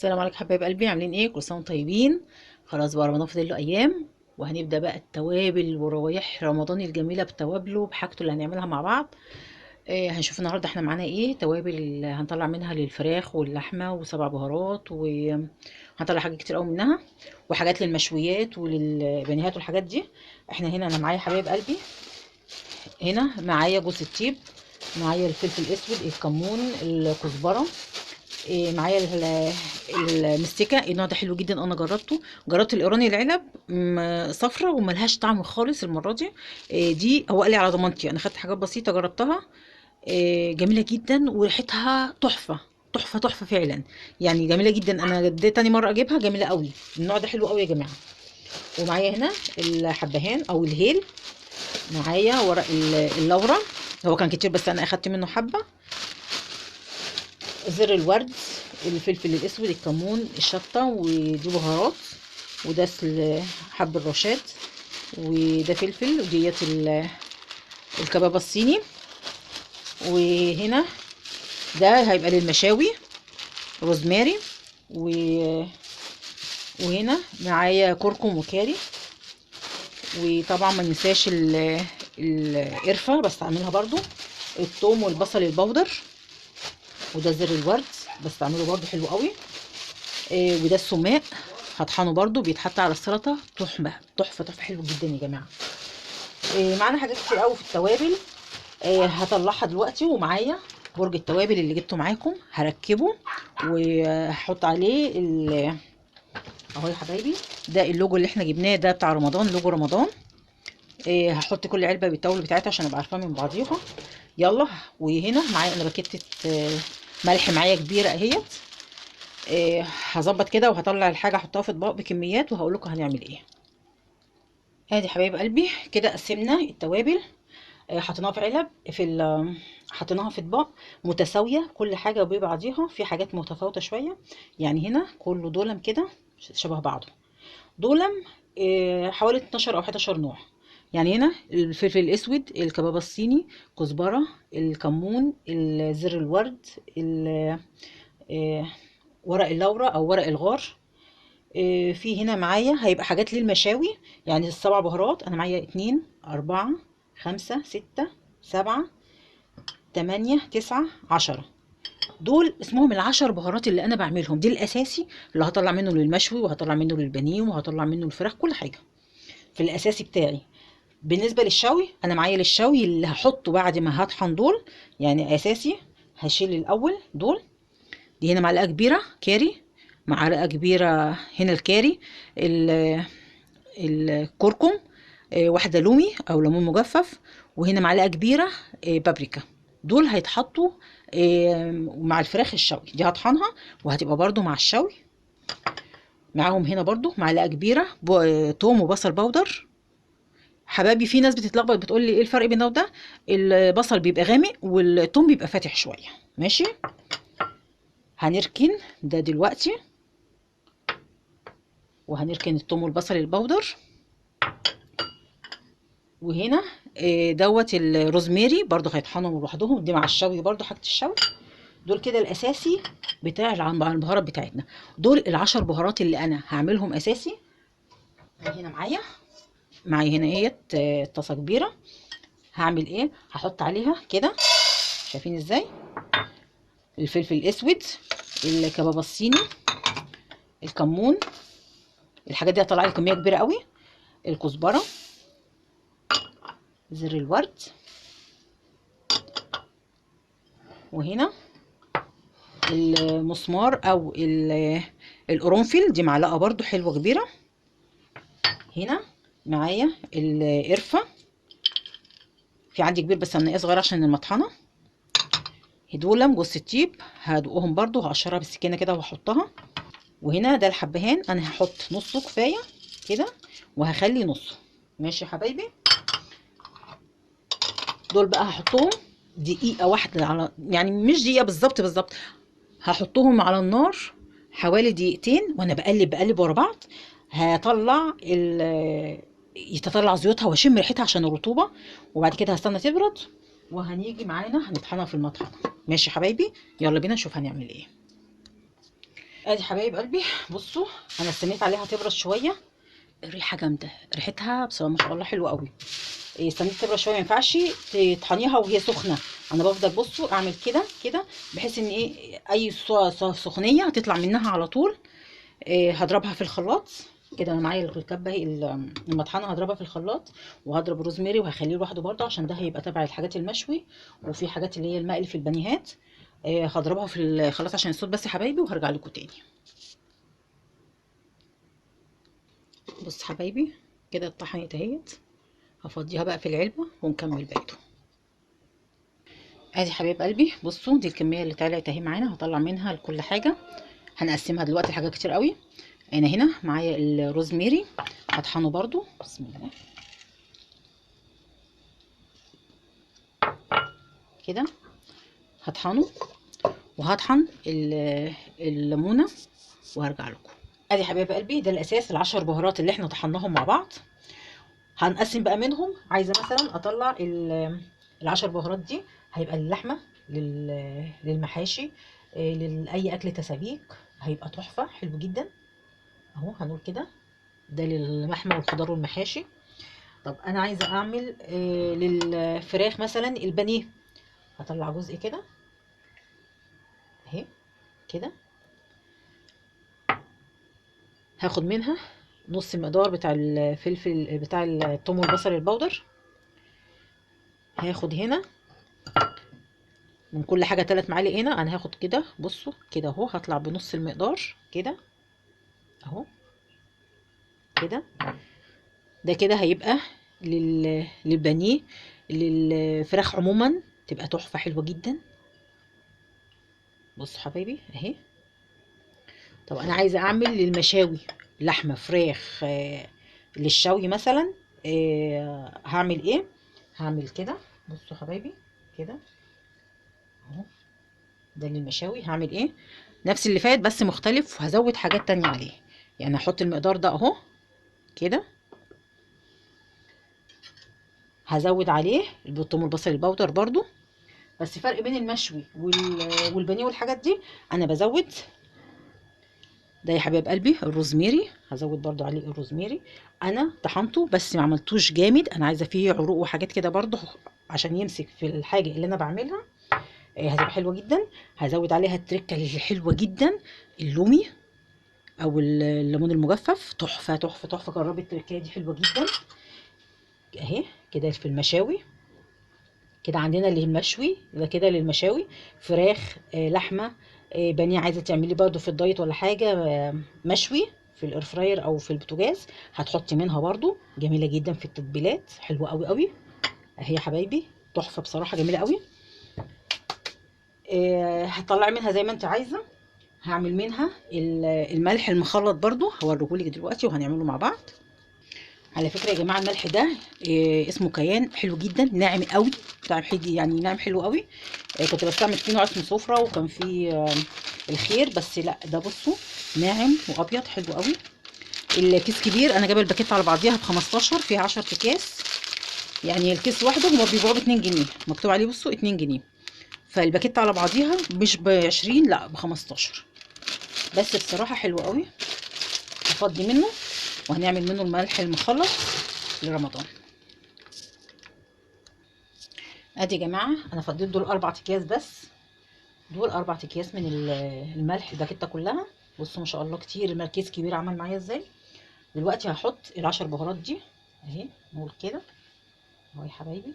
السلام عليكم حبايب قلبي، عاملين ايه؟ كل سنه وانتم طيبين. خلاص بقى رمضان فاضل له ايام، وهنبدا بقى التوابل وروايح رمضان الجميله بتوابله بحاجته اللي هنعملها مع بعض. هنشوف النهارده احنا معانا ايه توابل هنطلع منها للفراخ واللحمه وسبع بهارات، وهنطلع حاجات كتير قوي منها، وحاجات للمشويات وللبانيهات والحاجات دي. احنا هنا انا معايا حبايب قلبي، هنا معايا جوز الطيب، معايا الفلفل الاسود، الكمون، الكزبره، معايا المستكه. النوع ده حلو جدا، انا جربت الايراني العلب صفرة وملهاش طعم خالص المره دي. دي هو قال لي على ضمانتي، انا خدت حاجات بسيطه جربتها، جميله جدا وريحتها تحفه تحفه تحفه فعلا. يعني جميله جدا، انا دي تاني مره اجيبها، جميله قوي. النوع ده حلو قوي يا جماعه. ومعايا هنا الحبهان او الهيل، معايا ورق اللورا، هو كان كتير بس انا اخدت منه حبه، زر الورد، الفلفل الاسود، الكمون، الشطه، ودي بهارات، وده حب الرشاد، وده فلفل، وديت الكباب الصيني. وهنا ده هيبقى للمشاوي، روزماري، و... وهنا معايا كركم وكاري. وطبعا ما ننساش القرفه بستعملها برضو، الثوم والبصل البودر، وده زر الورد بستعمله برضو حلو قوي. وده السماق هطحنه برضو، بيتحط على السلطه، تحفه تحفه تحفه، حلو جدا يا جماعه. معانا حاجات كتير قوي في التوابل، هطلعها دلوقتي. ومعايا برج التوابل اللي جبته معاكم هركبه، وهحط عليه اهو يا حبايبي، ده اللوجو اللي احنا جبناه، ده بتاع رمضان، لوجو رمضان. هحط كل علبه بالتوابل بتاعتها عشان ابقى عارفاها من بعضيها. يلا. وهنا معايا انا باكيتة ملح معايا كبيره اهيت. هظبط كده وهطلع الحاجه احطها في اطباق بكميات وهقول لكم هنعمل ايه. ادي حبايب قلبي كده قسمنا التوابل، حطيناها في علب، حطيناها في اطباق متساويه، كل حاجه ببعضيها، في حاجات متفاوته شويه. يعني هنا كله دولم كده شبه بعضه، دولم حوالي 12 او 11 نوع. يعني هنا الفلفل الاسود، الكباب الصيني، كزبره، الكمون، زر الورد، آه، ورق اللورا او ورق الغار. في هنا معايا هيبقى حاجات للمشاوي، يعني السبع بهارات انا معايا 2 4 5 6 7 8 9 10. دول اسمهم العشر بهارات اللي انا بعملهم، دي الاساسي اللي هطلع منه للمشوي، وهطلع منه للبانيه، وهطلع منه الفراخ، كل حاجه في الاساسي بتاعي. بالنسبه للشوي انا معايا للشوي اللي هحطه بعد ما هطحن دول، يعني اساسي هشيل الاول دول. دي هنا معلقه كبيره كاري، معلقه كبيره هنا الكاري، الكركم، واحدة لومي أو ليمون مجفف، وهنا معلقة كبيرة بابريكا. دول هيتحطوا مع الفراخ الشوي، دي هطحنها وهتبقى برضو مع الشوي. معاهم هنا برضو معلقة كبيرة توم وبصل بودر. حبايبي في ناس بتتلخبط بتقول لي ايه الفرق بين ده وده، البصل بيبقى غامق والثوم بيبقى فاتح شوية. ماشي، هنركن ده دلوقتي، وهنركن الثوم والبصل البودر. وهنا دوت الروزماري برضو هيطحنوا لوحدهم، دي مع الشوي برضو حاجة الشوي. دول كده الاساسي بتاع البهارات بتاعتنا، دول العشر بهارات اللي انا هعملهم اساسي. هنا معايا هنا اهيت طاسه كبيره. هعمل ايه؟ هحط عليها كده، شايفين ازاي؟ الفلفل الاسود، الكباب الصيني، الكمون، الحاجات دي هطلع لي كميه كبيره قوي، الكزبره، زر الورد، وهنا المسمار او القرنفل، دي معلقه برضو حلوه كبيره. هنا معايا القرفه، في عندي كبير بس هنقيه صغير عشان المطحنه. دول جوز الطيب هدوقهم برضو، هقشرها بالسكينه كده وهحطها. وهنا ده الحبهان انا هحط نصه كفايه كده، وهخلي نصه. ماشي يا حبايبي، دول بقى هحطهم دقيقه واحده، على يعني مش دقيقه بالظبط بالظبط، هحطهم على النار حوالي دقيقتين، وانا بقلب ورا بعض. هطلع يتطلع زيوتها واشم ريحتها عشان الرطوبه، وبعد كده هستنى تبرد، وهنيجي معانا هنطحنها في المطحنه. ماشي يا حبايبي، يلا بينا نشوف هنعمل ايه. ادي حبايب قلبي، بصوا انا استنيت عليها تبرد شويه. الريحه جامده، ريحتها بصراحه ما شاء الله حلوه قوي. استنيت تبرد شويه، ما ينفعش تطحنيها وهي سخنه. انا بفضل بصوا اعمل كده كده، بحيث ان ايه اي سخونيه هتطلع منها على طول. هضربها في الخلاط كده. انا معايا الكبه المطحنه، هضربها في الخلاط، وهضرب روزماري وهخليه لوحده برده، عشان ده هيبقى تبع الحاجات المشوي، وفي حاجات اللي هي المقلي في البانيهات. هضربها في الخلاط عشان الصوت بس يا حبايبي، وهرجع لكم تاني. بص حبايبي، كده اتطحنت اهيت. هفضيها بقى في العلبه ونكمل بقيته. ادي حبايب قلبي، بصوا دي الكميه اللي طلعت اهي معانا. هطلع منها لكل حاجه، هنقسمها دلوقتي لحاجات كتير قوي. انا هنا معايا الروزميري، هطحنه برضو. بسم الله كده، هطحنه. وهطحن الليمونه وهرجع لكم. ادي حبايب قلبي، ده الاساس، العشر بهارات اللي احنا طحناهم مع بعض. هنقسم بقى منهم. عايزه مثلا اطلع العشر بهارات دي، هيبقى اللحمه، للمحاشي، لاي اكل تسابيك، هيبقى تحفه حلو جدا. اهو هنقول كده، ده للمحمى والخضار والمحاشي. طب انا عايزه اعمل للفراخ مثلا البانيه، هطلع جزء كده اهي كده. هاخد منها نص المقدار بتاع الفلفل بتاع الثوم والبصل البودر. هاخد هنا من كل حاجه 3 معالق. هنا انا هاخد كده، بصوا كده اهو، هطلع بنص المقدار كده اهو كده. ده كده هيبقى للبانيه، للفراخ عموما تبقى تحفه حلوه جدا. بصوا حبايبي اهي. طب انا عايزه اعمل للمشاوي، لحمه فراخ، للشوي مثلا. هعمل ايه؟ هعمل كده، بصوا حبايبي كده اهو. ده للمشاوي هعمل ايه؟ نفس اللي فات بس مختلف، وهزود حاجات تانية عليه. يعني هحط المقدار ده اهو كده، هزود عليه الثوم والبصل البودر برضو. بس فرق بين المشوي والبانيه والحاجات دي، انا بزود ده يا حبايب قلبي الروزميري. هزود برضو عليه الروزميري. انا طحنته بس ما عملتوش جامد، انا عايزه فيه عروق وحاجات كده برضو عشان يمسك في الحاجه اللي انا بعملها. هتبقى حلوه جدا. هزود عليها التركه اللي حلوه جدا، اللومي او الليمون المجفف. تحفه تحفه تحفه، جربي التركه دي حلوه جدا اهي كده في المشاوي. كده عندنا اللي المشوي ده كده للمشاوي، فراخ، لحمه، بانيه. عايزه تعملي برده في الدايت ولا حاجه، مشوي في الاير فراير او في البوتاجاز، هتحطي منها برده جميله جدا في التتبيلات، حلوه قوي قوي اهي يا حبايبي. تحفه بصراحه، جميله قوي. هتطلعي منها زي ما انت عايزه. هعمل منها الملح المخلط برده، هوريهولك دلوقتي وهنعمله مع بعض. على فكرة يا جماعة، الملح ده اسمه كيان، حلو جدا، ناعم قوي، بتاع حدي يعني، ناعم حلو قوي. كنت بستعمل فيه نوع اسمه صفرة، وكان فيه الخير، بس لا ده بصوا ناعم وابيض حلو قوي. الكيس كبير، انا جايبه الباكيت على بعضيها ب 15، فيها 10 اكياس. يعني الكيس لوحده هما بيبيعوه ب 2 جنيه، مكتوب عليه بصوا 2 جنيه. فالباكيت على بعضيها مش ب 20، لا ب 15. بس بصراحة حلو قوي. هفضي منه وهنعمل منه الملح المخلط لرمضان. ادي يا جماعه، انا فضيت دول 4 اكياس بس. دول 4 اكياس من الملح، الباكيته كلها. بصوا ما شاء الله كتير، المركز كبير عمل معايا ازاي. دلوقتي هحط ال10 بهارات دي اهي، نقول كده اهو يا حبايبي،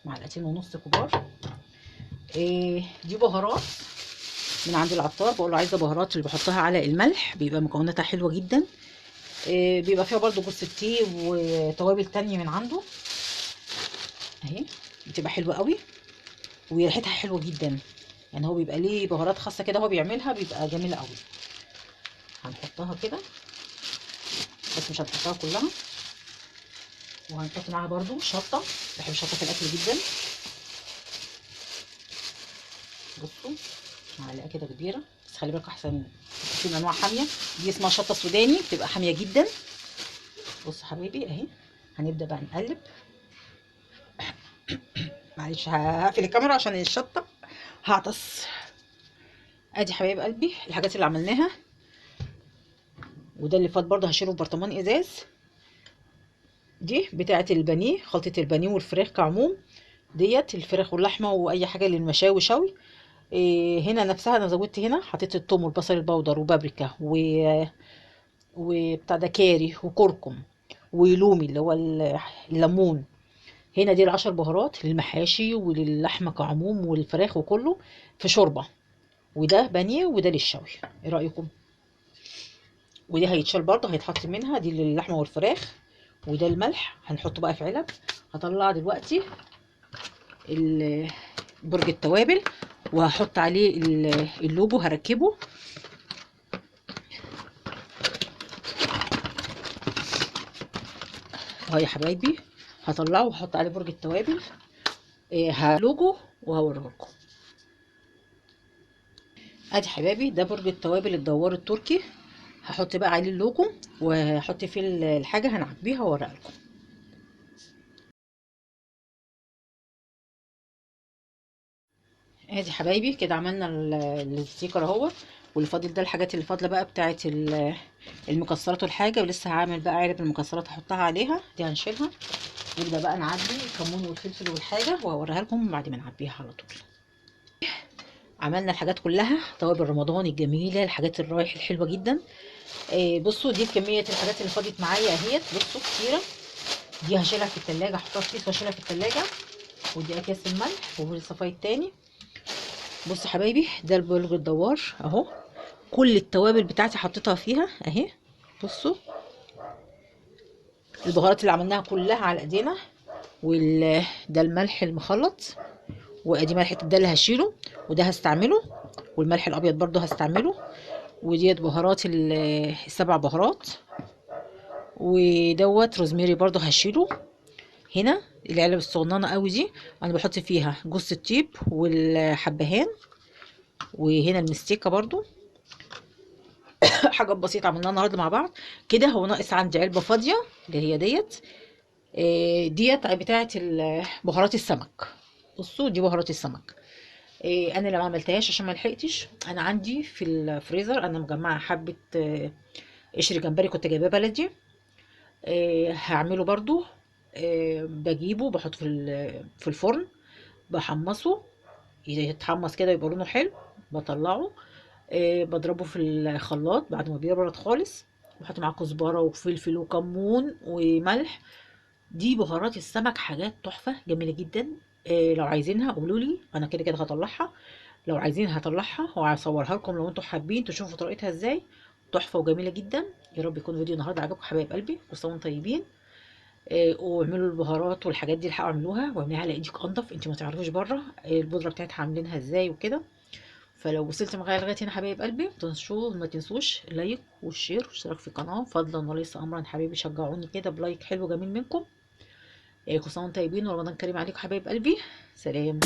معلقتين ونص كبار. دي بهارات من عند العطار، بقول له عايزه بهارات اللي بحطها على الملح، بيبقى مكوناتها حلوه جدا. بيبقى فيها برده جوز الطيب وتوابل تانية من عنده اهي، بتبقى حلوه قوي وريحتها حلوه جدا. يعني هو بيبقى ليه بهارات خاصه كده هو بيعملها، بيبقى جميله قوي. هنحطها كده بس مش هنحطها كلها. وهنحط معاها برده شطه، بحب الشطه في الاكل جدا. بصوا معلقه كده كبيره، بس خلي بالك احسن في انواع حاميه، دي اسمها شطه سوداني، بتبقى حاميه جدا. بصوا حبايبي اهي، هنبدا بقى نقلب. معلش هقفل الكاميرا عشان الشطه هعطس. ادي حبايب قلبي الحاجات اللي عملناها، وده اللي فات برضه هشيله في برطمان ازاز. دي بتاعه البانيه، خلطه البانيه والفراخ كعموم، ديت الفراخ واللحمه واي حاجه للمشاوي شوي. هنا نفسها انا زودت، هنا حطيت الثوم والبصل البودر وبابريكا وبتاع ده كاري وكركم ولومي اللي هو الليمون. هنا دي العشر بهارات للمحاشي وللحمه كعموم والفراخ وكله في شوربه. وده بانيه وده للشوي، ايه رايكم؟ ودي هيتشال برضه، هيتحط منها دي للحمه والفراخ. وده الملح هنحطه بقى في علب. هطلع دلوقتي برج التوابل، وهحط عليه اللوجو هركبه. اهو يا حبايبي هطلعه وهحط عليه برج التوابل. لوجو وهوريه لكم. ادي حبايبي ده برج التوابل الدوار التركي. هحط بقى عليه اللوجو وهحط فيه الحاجه هنعبيها واوريها لكم. ادي حبايبي كده عملنا الستيكر اهو. واللي فاضل ده الحاجات اللي فاضله بقى بتاعه المكسرات والحاجه، ولسه هعمل بقى علب المكسرات هحطها عليها، دي هنشيلها. نبدا بقى نعبي الكمون والفلفل والحاجه وهوريها لكم بعد ما نعبيها على طول. عملنا الحاجات كلها، توابل رمضان الجميله، الحاجات الرايح الحلوه جدا. بصوا دي كميه الحاجات اللي فاضت معايا اهيت، بصوا كتيره. دي هشيلها في التلاجة، احطها في كيس واشيلها في التلاجة. ودي اكياس الملح والصفايه التاني. بصوا حبايبي ده البرج الدوار اهو، كل التوابل بتاعتي حطيتها فيها اهي. بصوا البهارات اللي عملناها كلها على ايدينا. ده الملح المخلط، وادي ملح ده اللي هشيله وده هستعمله. والملح الابيض برضو هستعمله. وديت بهارات السبع بهارات. ودوت روزميري برضو هشيله. هنا العلب الصغننه قوي دي انا بحط فيها جوز الطيب والحبهان. وهنا المستيكه برضو. حاجات بسيطه عملناها النهارده مع بعض كده. هو ناقص عندي علبه فاضيه اللي هي ديت. ديت بتاعه بهارات السمك. بصوا دي بهارات السمك. انا اللي ما عملتهاش عشان ما لحقتش. انا عندي في الفريزر انا مجمعه حبه قشر جمبري كنت جايباه بلدي. هعمله برضو. بجيبه بحطه في الفرن، بحمصه يتحمص كده يبقى لونه حلو. بطلعه بضربه في الخلاط بعد ما بيبرد خالص. بحط معاه كزبره وفلفل وكمون وملح. دي بهارات السمك، حاجات تحفه جميله جدا. لو عايزينها قولوا لي، انا كده كده هطلعها. لو عايزين هطلعها وهصورها لكم لو انتم حابين تشوفوا طريقتها ازاي. تحفه وجميله جدا. يا رب يكون فيديو النهارده عجبكم حبايب قلبي، كل سنه وانتم طيبين. واعملوا البهارات والحاجات دي، الحقوا اعملوها واعمليها على ايدك انضف، انت ما تعرفوش بره البودره بتاعتها عاملينها ازاي وكده. فلو وصلت معايا لغايه هنا حبايب قلبي ما تنسوش اللايك والشير والاشتراك في القناه فضلا وليس امرا. حبايبي شجعوني كده بلايك حلو جميل منكم. كل سنه وانتم طيبين ورمضان كريم عليكم حبايب قلبي. سلام.